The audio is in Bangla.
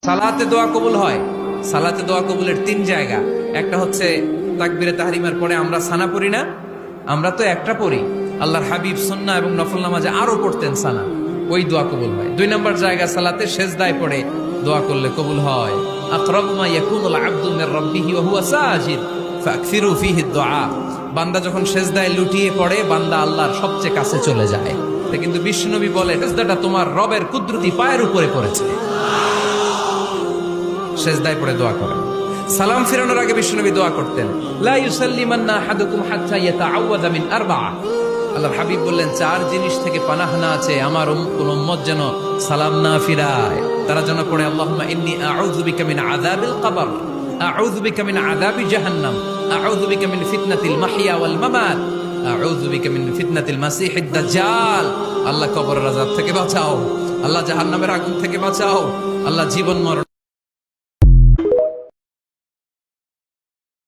সালাতে দোয়া কবুল হয়। সালাতে দোয়া কবুলের তিন জায়গা। একটা হচ্ছে তাকবীরে তাহরিমার পরে আমরা সানা পড়ি না, আমরা তো একটা পড়ি। আল্লাহর হাবিব সুন্নাহ এবং নফল নামাজে আরো পড়তেন সানা, ওই দোয়া কবুল হয়। দুই নম্বর জায়গা সালাতে সেজদায় পড়ে দোয়া করলে কবুল হয়। আকরাবু মা ইয়াকুনুল আবদু মির রাব্বিহি ওয়া হুয়া সাজিদ ফাকসিরু ফীহি দুআ। বান্দা যখন সেজদায় লুটিয়ে পড়ে, বান্দা আল্লাহর সবচেয়ে কাছে চলে যায়। কিন্তু বিশ্বনবী বলে, সেজদাটা তোমার রবের কুদরতি পায়ের উপরে পড়েছে। সেজদায় পড়ে দোয়া করেন। সালাম ফিরানোর আগে বিশ্বনবী দোয়া করতেন, লা ইউসাল্লিমান্না আহাদুকুম হাত্তা ইয়াতাআওয়াযা মিন আরবা'a। আল্লাহর হাবিব বললেন, চার জিনিস থেকে পানাহ না আছে আমার কোন উম্মত যেন সালাম না ফিরায়। তারা যেন পড়ে, আল্লাহুম্মা ইন্নী আউযু বিকা মিন আযাবিল কবর, আউযু বিকা মিন আযাবি জাহান্নাম, আউযু বিকা মিন ফিতনাতিল মাহইয়া ওয়াল মামাত, আউযু বিকা মিন ফিতনাতিল মাসিহিদ দাজ্জাল। আল্লাহ কবরের আযাব থেকে বাঁচাও, আল্লাহ জাহান্নামের আগুন থেকে বাঁচাও, আল্লাহ জীবন মরণ